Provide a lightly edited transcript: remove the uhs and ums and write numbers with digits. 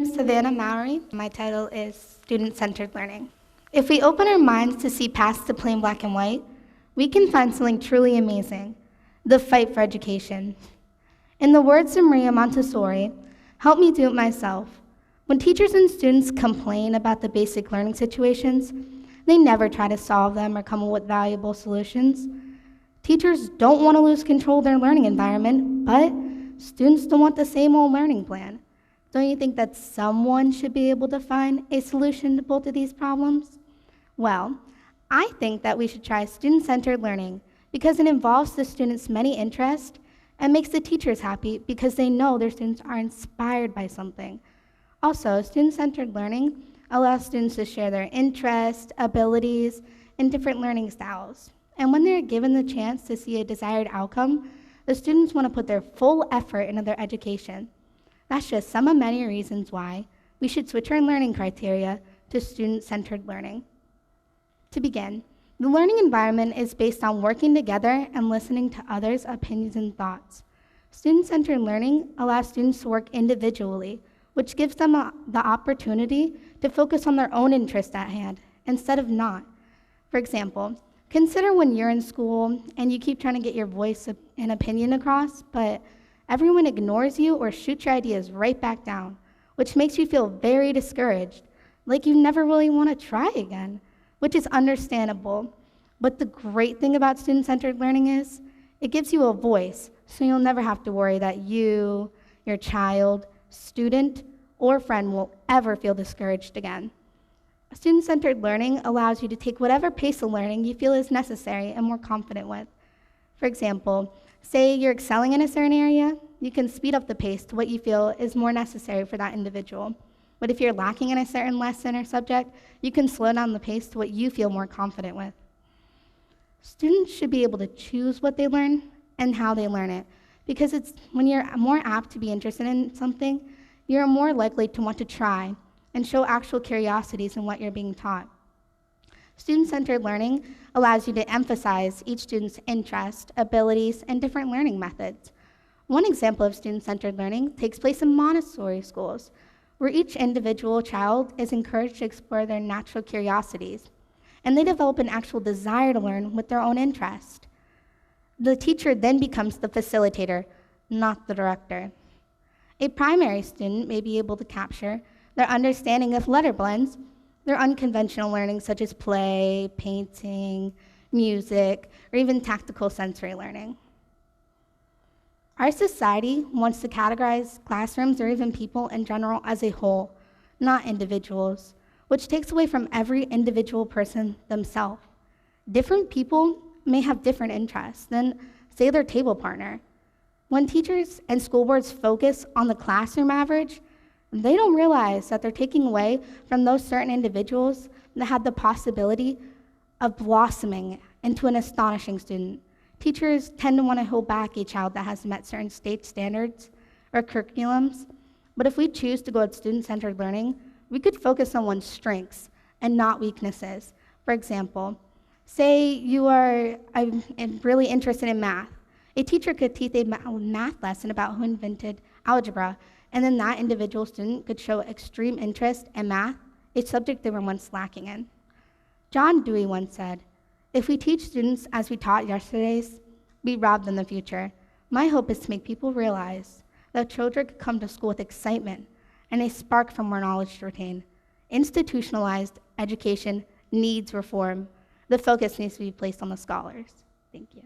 name's Savannah Mowery. My title is Student-Centered Learning. If we open our minds to see past the plain black and white, we can find something truly amazing, the fight for education. In the words of Maria Montessori, help me do it myself. When teachers and students complain about the basic learning situations, they never try to solve them or come up with valuable solutions. Teachers don't want to lose control of their learning environment, but students don't want the same old learning plan. Don't you think that someone should be able to find a solution to both of these problems? Well, I think that we should try student-centered learning because it involves the students' many interests and makes the teachers happy because they know their students are inspired by something. Also, student-centered learning allows students to share their interests, abilities, and different learning styles. And when they're given the chance to see a desired outcome, the students want to put their full effort into their education. That's just some of many reasons why we should switch our learning criteria to student-centered learning. To begin, the learning environment is based on working together and listening to others' opinions and thoughts. Student-centered learning allows students to work individually, which gives them the opportunity to focus on their own interests at hand instead of not. For example, consider when you're in school and you keep trying to get your voice and opinion across, but everyone ignores you or shoots your ideas right back down, which makes you feel very discouraged, like you never really want to try again, which is understandable. But the great thing about student-centered learning is it gives you a voice, so you'll never have to worry that you, your child, student, or friend will ever feel discouraged again. Student-centered learning allows you to take whatever pace of learning you feel is necessary and more confident with. For example, say you're excelling in a certain area, you can speed up the pace to what you feel is more necessary for that individual. But if you're lacking in a certain lesson or subject, you can slow down the pace to what you feel more confident with. Students should be able to choose what they learn and how they learn it, because it's when you're more apt to be interested in something, you're more likely to want to try and show actual curiosities in what you're being taught. Student-centered learning allows you to emphasize each student's interest, abilities, and different learning methods. One example of student-centered learning takes place in Montessori schools, where each individual child is encouraged to explore their natural curiosities, and they develop an actual desire to learn with their own interest. The teacher then becomes the facilitator, not the director. A primary student may be able to capture their understanding of letter blends, their unconventional learning such as play, painting, music, or even tactical sensory learning. Our society wants to categorize classrooms or even people in general as a whole, not individuals, which takes away from every individual person themselves. Different people may have different interests than, say, their table partner. When teachers and school boards focus on the classroom average, they don't realize that they're taking away from those certain individuals that had the possibility of blossoming into an astonishing student. Teachers tend to want to hold back a child that has met certain state standards or curriculums, but if we choose to go with student-centered learning, we could focus on one's strengths and not weaknesses. For example, say you are really interested in math. A teacher could teach a math lesson about who invented algebra, and then that individual student could show extreme interest in math, a subject they were once lacking in. John Dewey once said, "If we teach students as we taught yesterday's, we rob them the future." My hope is to make people realize that children could come to school with excitement and a spark for more knowledge to retain. Institutionalized education needs reform. The focus needs to be placed on the scholars. Thank you.